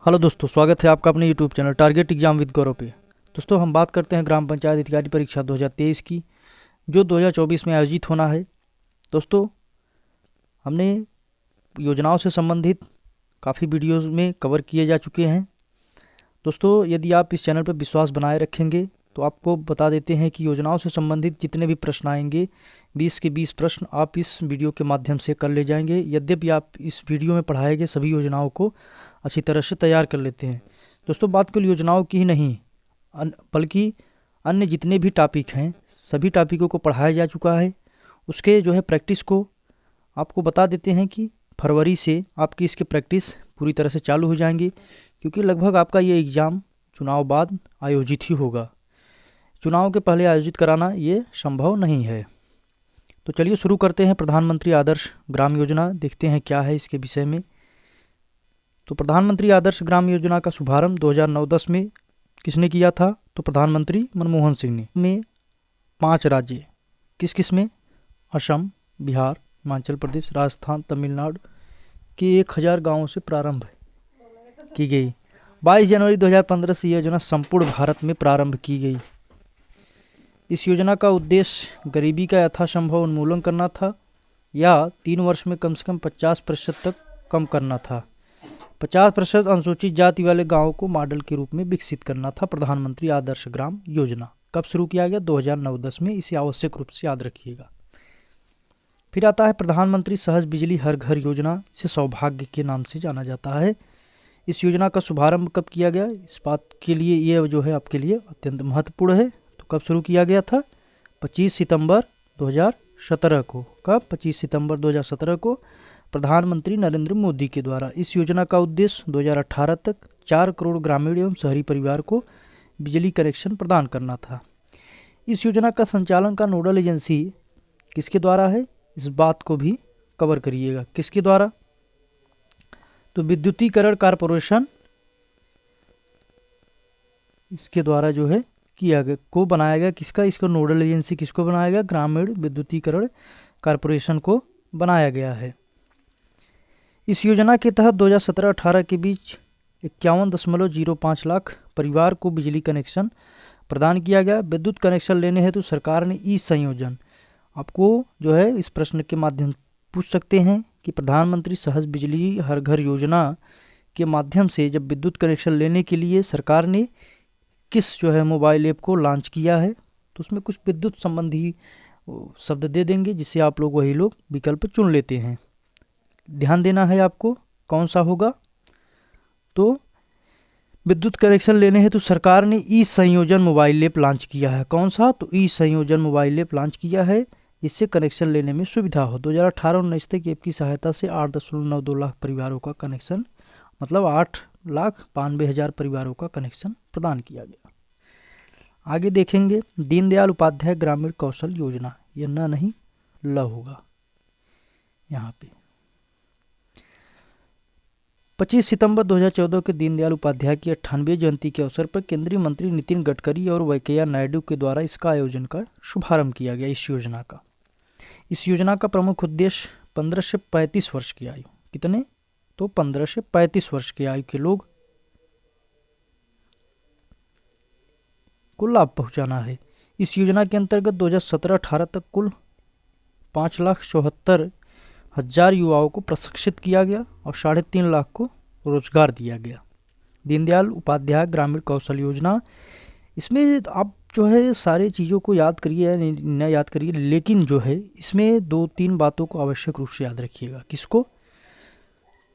Hello दोस्तों, स्वागत है आपका अपने YouTube channel target exam with Gaurav पे। दोस्तों, हम बात करते हैं ग्राम पंचायत अधिकारी परीक्षा 2023 की, जो 2024 में आयोजित होना है। दोस्तों, हमने योजनाओं से संबंधित काफ़ी वीडियोस में कवर किए जा चुके हैं। दोस्तों, यदि आप इस चैनल पर विश्वास बनाए रखेंगे तो आपको बता देते हैं कि योजनाओं से संबंधित जितने भी प्रश्न आएंगे 20 के 20 प्रश्न आप इस वीडियो के माध्यम से कर ले जाएंगे। यद्यपि आप इस वीडियो में पढ़ाए गए सभी योजनाओं को अच्छी तरह से तैयार कर लेते हैं। दोस्तों, बात केवल योजनाओं की ही नहीं बल्कि अन्य जितने भी टॉपिक हैं सभी टॉपिकों को पढ़ाया जा चुका है। उसके प्रैक्टिस को आपको बता देते हैं कि फरवरी से आपकी इसकी प्रैक्टिस पूरी तरह से चालू हो जाएंगी, क्योंकि लगभग आपका ये एग्ज़ाम चुनाव बाद आयोजित ही होगा। चुनाव के पहले आयोजित कराना ये संभव नहीं है। तो चलिए शुरू करते हैं। प्रधानमंत्री आदर्श ग्राम योजना देखते हैं क्या है इसके विषय में। तो प्रधानमंत्री आदर्श ग्राम योजना का शुभारंभ 2009-10 में किसने किया था? तो प्रधानमंत्री मनमोहन सिंह ने। में 5 राज्य किस किस में? असम, बिहार, हिमाचल प्रदेश, राजस्थान, तमिलनाडु के 1000 गांवों से प्रारंभ की गई। 22 जनवरी 2015 से योजना संपूर्ण भारत में प्रारंभ की गई। इस योजना का उद्देश्य गरीबी का यथासंभव उन्मूलन करना था या 3 वर्ष में कम से कम 50% तक कम करना था। 50% अनुसूचित जाति वाले गांवों को मॉडल के रूप में विकसित करना था। प्रधानमंत्री आदर्श ग्राम योजना कब शुरू किया गया? 2009-10 में। इसे आवश्यक रूप से याद रखिएगा। फिर आता है प्रधानमंत्री सहज बिजली हर घर योजना, इसे सौभाग्य के नाम से जाना जाता है। इस योजना का शुभारंभ कब किया गया? इस बात के लिए ये आपके लिए अत्यंत महत्वपूर्ण है। तो कब शुरू किया गया था? 25 सितंबर 2017 को। कब? 25 सितंबर 2017 को प्रधानमंत्री नरेंद्र मोदी के द्वारा। इस योजना का उद्देश्य 2018 तक 4 करोड़ ग्रामीण एवं शहरी परिवार को बिजली कनेक्शन प्रदान करना था। इस योजना का संचालन का नोडल एजेंसी किसके द्वारा है? इस बात को भी कवर करिएगा। किसके द्वारा? तो विद्युतीकरण कॉरपोरेशन इसके द्वारा किया गया को बनाया गया। किसका? इसको नोडल एजेंसी किसको बनाया गया? ग्रामीण विद्युतीकरण कॉरपोरेशन को बनाया गया है। इस योजना के तहत 2017-18 के बीच 51.05 लाख परिवार को बिजली कनेक्शन प्रदान किया गया। विद्युत कनेक्शन लेने हेतु सरकार ने ई संयोजन, आपको इस प्रश्न के माध्यम पूछ सकते हैं कि प्रधानमंत्री सहज बिजली हर घर योजना के माध्यम से जब विद्युत कनेक्शन लेने के लिए सरकार ने किस मोबाइल ऐप को लॉन्च किया है, तो उसमें कुछ विद्युत संबंधी शब्द दे देंगे जिससे आप लोग वही विकल्प चुन लेते हैं। ध्यान देना है आपको कौन सा होगा। तो विद्युत कनेक्शन लेने हेतु सरकार ने ई संयोजन मोबाइल ऐप लॉन्च किया है। कौन सा? तो ई संयोजन मोबाइल ऐप लॉन्च किया है, इससे कनेक्शन लेने में सुविधा हो। 2018-19 तक ऐप की सहायता से 8.92 लाख परिवारों का कनेक्शन, मतलब 8,92,000 परिवारों का कनेक्शन प्रदान किया गया। आगे देखेंगे दीनदयाल उपाध्याय ग्रामीण कौशल योजना। यह न नहीं ल होगा यहाँ पे। 25 सितंबर 2014 के दीनदयाल उपाध्याय की 98वीं जयंती के अवसर पर केंद्रीय मंत्री नितिन गडकरी और वेंकैया नायडू के द्वारा इसका आयोजन का शुभारंभ किया गया। इस योजना का प्रमुख उद्देश्य 15 से 35 वर्ष की आयु, कितने? तो 15 से 35 वर्ष की आयु के लोग को लाभ पहुंचाना है। इस योजना के अंतर्गत 2017-18 तक कुल 5,74,000 युवाओं को प्रशिक्षित किया गया और 3.5 लाख को रोजगार दिया गया। दीनदयाल उपाध्याय ग्रामीण कौशल योजना, इसमें आप सारे चीज़ों को याद करिए या न याद करिए, लेकिन इसमें 2-3 बातों को आवश्यक रूप से याद रखिएगा। किसको?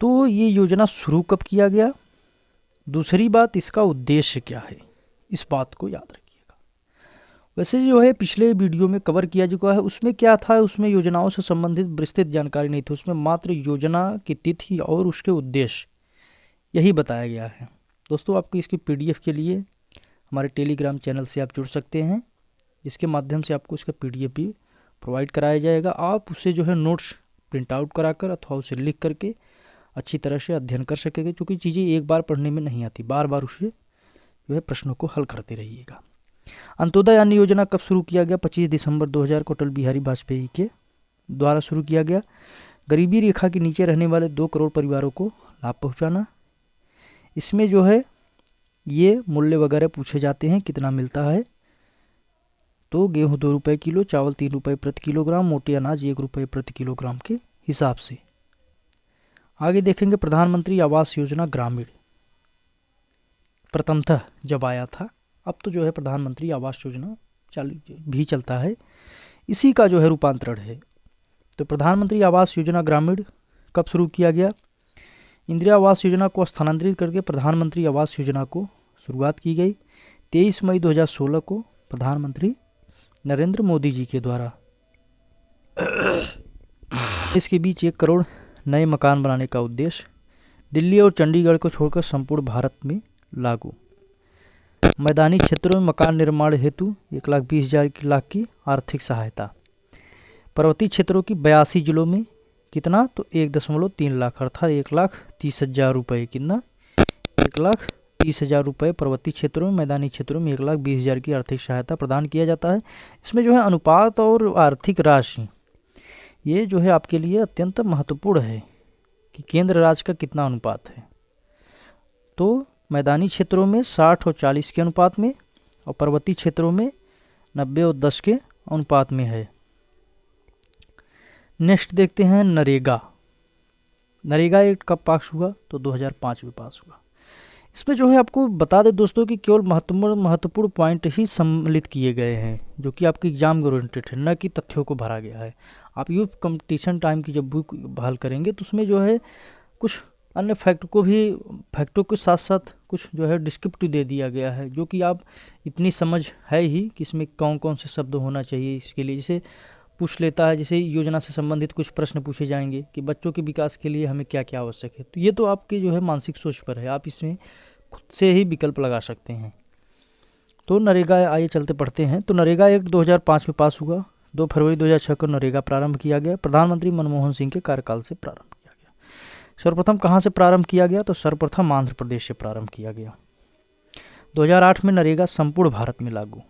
तो ये योजना शुरू कब किया गया, दूसरी बात इसका उद्देश्य क्या है, इस बात को याद रखिएगा। वैसे पिछले वीडियो में कवर किया चुका है, उसमें क्या था, उसमें योजनाओं से संबंधित विस्तृत जानकारी नहीं थी। उसमें मात्र योजना की तिथि और उसके उद्देश्य यही बताया गया है। दोस्तों, आपको इसकी PDF के लिए हमारे टेलीग्राम चैनल से आप जुड़ सकते हैं, जिसके माध्यम से आपको इसका PDF भी प्रोवाइड कराया जाएगा। आप उसे नोट्स प्रिंट आउट कराकर अथवा उसे लिख करके अच्छी तरह से अध्ययन कर सकेंगे, क्योंकि चीज़ें एक बार पढ़ने में नहीं आती, बार बार उसे प्रश्नों को हल करते रहिएगा। अंत्योदय अन्न योजना कब शुरू किया गया? 25 दिसंबर 2000 को अटल बिहारी वाजपेयी के द्वारा शुरू किया गया। गरीबी रेखा के नीचे रहने वाले 2 करोड़ परिवारों को लाभ पहुंचाना। इसमें जो है ये मूल्य वगैरह पूछे जाते हैं, कितना मिलता है। तो गेहूँ 2 रुपये किलो, चावल 3 रुपये प्रति किलोग्राम, मोटे अनाज 1 रुपये प्रति किलोग्राम के हिसाब से। आगे देखेंगे प्रधानमंत्री आवास योजना ग्रामीण। प्रथमतः जब आया था, अब तो जो है प्रधानमंत्री आवास योजना भी चलता है, इसी का जो है रूपांतरण है। तो प्रधानमंत्री आवास योजना ग्रामीण कब शुरू किया गया? इंदिरा आवास योजना को स्थानांतरित करके प्रधानमंत्री आवास योजना को शुरुआत की गई 23 मई 2016 को प्रधानमंत्री नरेंद्र मोदी जी के द्वारा। इसके बीच 1 करोड़ नए मकान बनाने का उद्देश्य, दिल्ली और चंडीगढ़ को छोड़कर संपूर्ण भारत में लागू। मैदानी क्षेत्रों में मकान निर्माण हेतु 1,20,000 लाख की आर्थिक सहायता। पर्वतीय क्षेत्रों की 82 जिलों में कितना? तो 1.3 लाख अर्थात 1,30,000 रुपये। कितना? 1,30,000 रुपये पर्वतीय क्षेत्रों में, मैदानी क्षेत्रों में 1,20,000 की आर्थिक सहायता प्रदान किया जाता है। इसमें जो है अनुपात और आर्थिक राशि, ये जो है आपके लिए अत्यंत महत्वपूर्ण है कि केंद्र राज्य का कितना अनुपात है। तो मैदानी क्षेत्रों में 60 और 40 के अनुपात में, और पर्वतीय क्षेत्रों में 90 और 10 के अनुपात में है। नेक्स्ट देखते हैं नरेगा। नरेगा एक्ट कब पास हुआ? तो 2005 में पास हुआ। इसमें जो है आपको बता दें दोस्तों कि केवल महत्वपूर्ण पॉइंट ही सम्मिलित किए गए हैं, जो कि आपके एग्जाम ओरिएंटेड है, न कि तथ्यों को भरा गया है। आप यूथ कंपटीशन टाइम की जब बुक हल करेंगे तो उसमें जो है कुछ अन्य फैक्टों के साथ साथ कुछ जो है डिस्क्रिप्टिव दे दिया गया है, जो कि आप इतनी समझ है ही कि इसमें कौन कौन से शब्द होना चाहिए इसके लिए। जैसे पूछ लेता है, जैसे योजना से संबंधित कुछ प्रश्न पूछे जाएंगे कि बच्चों के विकास के लिए हमें क्या क्या आवश्यक है। तो ये तो आपके जो है मानसिक सोच पर है, आप इसमें खुद से ही विकल्प लगा सकते हैं। तो नरेगा आइए चलते पढ़ते हैं। तो नरेगा एक्ट 2005 में पास हुआ। 2 फरवरी 2006 को नरेगा प्रारंभ किया गया। प्रधानमंत्री मनमोहन सिंह के कार्यकाल से प्रारंभ किया गया। सर्वप्रथम कहाँ से प्रारंभ किया गया? तो सर्वप्रथम आंध्र प्रदेश से प्रारंभ किया गया। 2008 में नरेगा संपूर्ण भारत में लागू।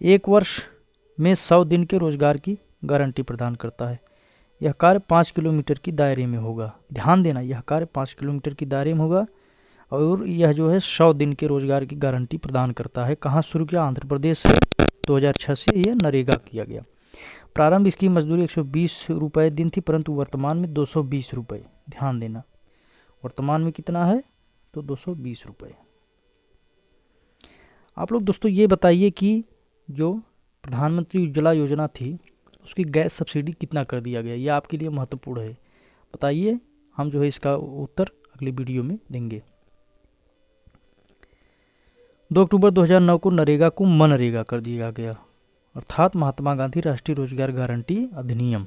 1 वर्ष में 100 दिन के रोजगार की गारंटी प्रदान करता है। यह कार्य 5 किलोमीटर की दायरे में होगा। ध्यान देना, यह कार्य 5 किलोमीटर की दायरे में होगा और यह जो है 100 दिन के रोजगार की गारंटी प्रदान करता है। कहाँ शुरू किया? आंध्र प्रदेश से। 2006 से यह नरेगा किया गया। प्रारंभ इसकी मजदूरी 120 रुपये दिन थी, परंतु वर्तमान में 220 रुपये। ध्यान देना, वर्तमान में कितना है? तो 220 रुपये। आप लोग दोस्तों ये बताइए कि जो प्रधानमंत्री उज्ज्वला योजना थी उसकी गैस सब्सिडी कितना कर दिया गया? ये आपके लिए महत्वपूर्ण है, बताइए। हम जो है इसका उत्तर अगली वीडियो में देंगे। 2 अक्टूबर 2009 को नरेगा को मनरेगा कर दिया गया, अर्थात महात्मा गांधी राष्ट्रीय रोजगार गारंटी अधिनियम।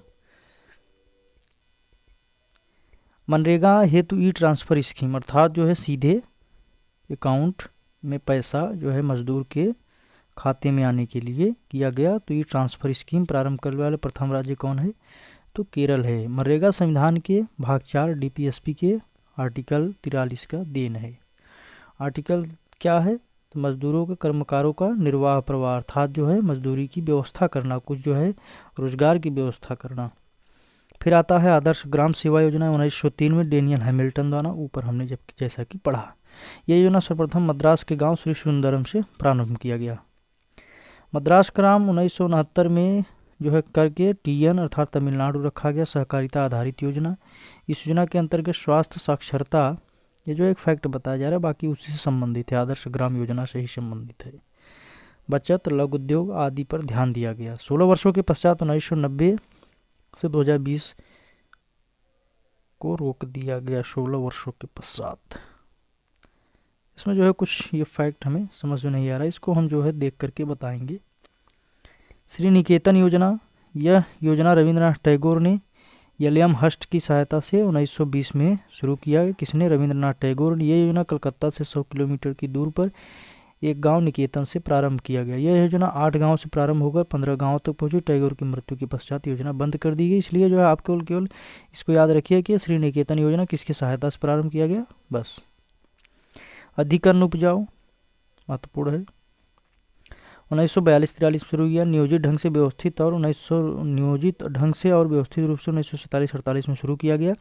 मनरेगा हेतु ई ट्रांसफर स्कीम, अर्थात जो है सीधे अकाउंट में पैसा जो है मजदूर के खाते में आने के लिए किया गया। तो ये ट्रांसफ़र स्कीम प्रारंभ करने वाले प्रथम राज्य कौन है? तो केरल है। मनरेगा संविधान के भाग 4 डीपीएसपी के आर्टिकल 43 का देन है। आर्टिकल क्या है? तो मजदूरों के कर्मकारों का निर्वाह प्रवाह, अर्थात जो है मजदूरी की व्यवस्था करना, कुछ जो है रोजगार की व्यवस्था करना। फिर आता है आदर्श ग्राम सेवा योजना 1903 में डेनियल हैमिल्टन द्वारा, ऊपर हमने जैसा कि पढ़ा। यह योजना सर्वप्रथम मद्रास के गांव श्री सुंदरम से प्रारंभ किया गया। मद्रास ग्राम 1969 में जो है करके टीएन अर्थात तमिलनाडु रखा गया। सहकारिता आधारित योजना, इस योजना के अंतर्गत स्वास्थ्य साक्षरता, ये जो एक फैक्ट बताया जा रहा है, बाकी उसी से संबंधित है, आदर्श ग्राम योजना से ही संबंधित है। बचत, लघु उद्योग आदि पर ध्यान दिया गया। 16 वर्षों के पश्चात 1990 से 2020 को रोक दिया गया। 16 वर्षों के पश्चात इसमें जो है कुछ ये फैक्ट हमें समझ में नहीं आ रहा है, इसको हम जो है देख करके बताएंगे। श्री निकेतन योजना, यह योजना रविंद्रनाथ टैगोर ने विलियम हस्ट की सहायता से 1920 में शुरू किया। किसने? रविंद्रनाथ टैगोर ने। यह योजना कलकत्ता से 100 किलोमीटर की दूर पर एक गांव निकेतन से प्रारंभ किया गया। यह योजना 8 गांव से प्रारंभ होकर 15 गांवों तक पहुंची। टैगोर की मृत्यु के पश्चात योजना बंद कर दी गई। इसलिए जो है आप केवल इसको याद रखिए कि श्री निकेतन योजना किसकी सहायता से प्रारंभ किया गया, बस। अधिक अन्न उपजाऊ महत्वपूर्ण है। 1942-43 में शुरू किया। नियोजित ढंग से व्यवस्थित और नियोजित ढंग से और व्यवस्थित रूप से 1947-48 में शुरू किया गया।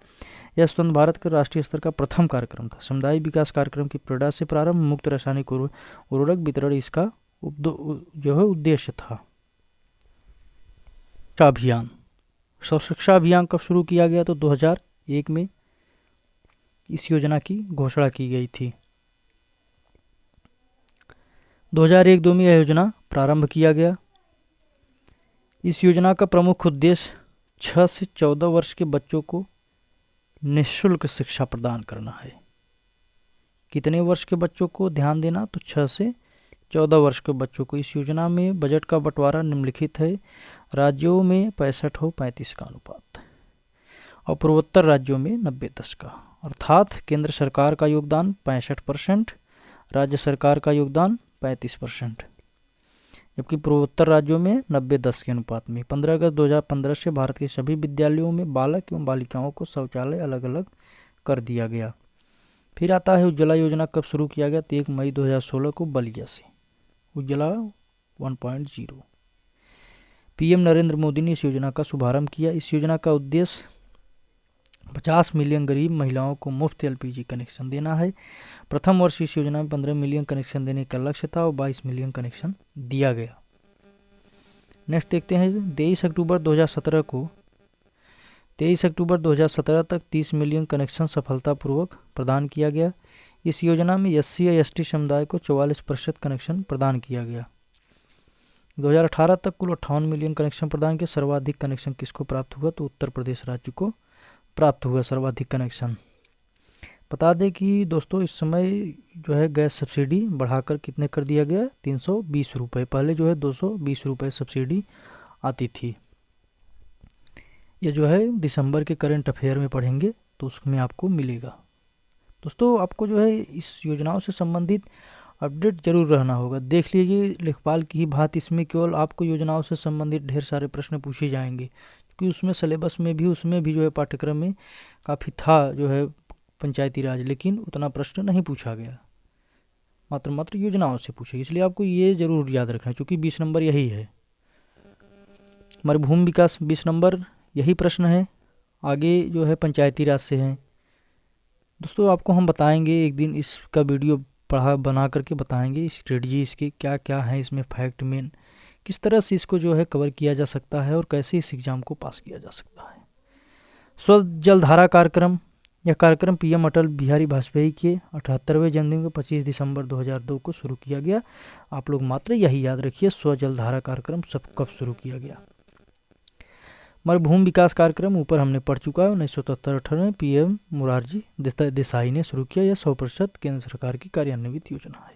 यह स्वतंत्र भारत का राष्ट्रीय स्तर का प्रथम कार्यक्रम था। समुदाय विकास कार्यक्रम की प्रेरणा से प्रारंभ मुक्त रासायनिक उर्वरक वितरण इसका जो है उद्देश्य था। शिक्षा अभियान, शिक्षा अभियान कब शुरू किया गया? तो 2001 में इस योजना की घोषणा की गई थी। 2001-2 में यह योजना प्रारंभ किया गया। इस योजना का प्रमुख उद्देश्य 6 से 14 वर्ष के बच्चों को निःशुल्क शिक्षा प्रदान करना है। कितने वर्ष के बच्चों को ध्यान देना? तो 6 से 14 वर्ष के बच्चों को। इस योजना में बजट का बंटवारा निम्नलिखित है। राज्यों में 65 हो 35 का अनुपात और पूर्वोत्तर राज्यों में 90-10 का, अर्थात केंद्र सरकार का योगदान 65%, राज्य सरकार का योगदान 35%, जबकि पूर्वोत्तर राज्यों में 90-10 के अनुपात में। 15 अगस्त 2015 से भारत के सभी विद्यालयों में बालक एवं बालिकाओं को शौचालय अलग अलग कर दिया गया। फिर आता है उज्ज्वला योजना कब शुरू किया गया? तो 1 मई 2016 को बलिया से उज्ज्वला 1.0। पीएम नरेंद्र मोदी ने इस योजना का शुभारंभ किया। इस योजना का उद्देश्य 50 मिलियन गरीब महिलाओं को मुफ्त एलपीजी कनेक्शन देना है। प्रथम वर्ष इस योजना में 15 मिलियन कनेक्शन देने का लक्ष्य था और 22 मिलियन कनेक्शन दिया गया। नेक्स्ट देखते हैं 23 अक्टूबर 2017 तक 30 मिलियन कनेक्शन सफलतापूर्वक प्रदान किया गया। इस योजना में एससी या एसटी समुदाय को 44% कनेक्शन प्रदान किया गया। 2018 तक कुल 58 मिलियन कनेक्शन प्रदान किए। सर्वाधिक कनेक्शन किसको प्राप्त हुआ? तो उत्तर प्रदेश राज्य को प्राप्त हुआ सर्वाधिक कनेक्शन। बता दें कि दोस्तों इस समय जो है गैस सब्सिडी बढ़ाकर कितने कर दिया गया? 320 रुपये। पहले जो है 220 रुपये सब्सिडी आती थी। ये जो है दिसंबर के करंट अफेयर में पढ़ेंगे तो उसमें आपको मिलेगा। दोस्तों आपको जो है इस योजनाओं से संबंधित अपडेट जरूर रहना होगा। देख लीजिए लेखपाल की ही बात, इसमें केवल आपको योजनाओं से संबंधित ढेर सारे प्रश्न पूछे जाएंगे, क्योंकि उसमें सिलेबस में भी उसमें भी जो है पाठ्यक्रम में काफ़ी था जो है पंचायती राज, लेकिन उतना प्रश्न नहीं पूछा गया, मात्र योजनाओं से पूछे। इसलिए आपको ये जरूर याद रखना है, क्योंकि 20 नंबर यही है। मरुभूमि विकास 20 नंबर यही प्रश्न है। आगे जो है पंचायती राज से हैं। दोस्तों आपको हम बताएंगे एक दिन, इसका वीडियो बना करके बताएंगे स्ट्रेटजी इसकी क्या क्या है, इसमें फैक्ट मेन किस तरह से इसको जो है कवर किया जा सकता है और कैसे इस एग्ज़ाम को पास किया जा सकता है। स्वच्छ जल धारा कार्यक्रम, यह कार्यक्रम पीएम अटल बिहारी वाजपेयी के 78वें जन्मदिन को 25 दिसंबर 2002 को शुरू किया गया। आप लोग मात्र यही याद रखिए स्वच्छ जल धारा कार्यक्रम सब कब शुरू किया गया। मरुभूमि विकास कार्यक्रम ऊपर हमने पढ़ चुका है, 1977-78 में पीएम मोरारजी देसाई ने शुरू किया। यह 100% केंद्र सरकार की कार्यान्वित योजना है।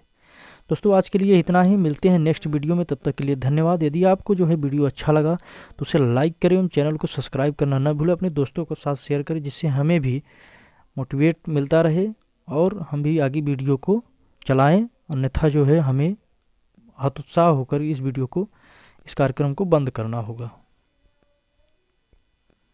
दोस्तों आज के लिए इतना ही, मिलते हैं नेक्स्ट वीडियो में, तब तक के लिए धन्यवाद। यदि आपको जो है वीडियो अच्छा लगा तो उसे लाइक करें एवं चैनल को सब्सक्राइब करना न भूलें। अपने दोस्तों के साथ शेयर करें, जिससे हमें भी मोटिवेट मिलता रहे और हम भी आगे वीडियो को चलाएं। अन्यथा जो है हमें हतोत्साह होकर इस वीडियो को, इस कार्यक्रम को बंद करना होगा।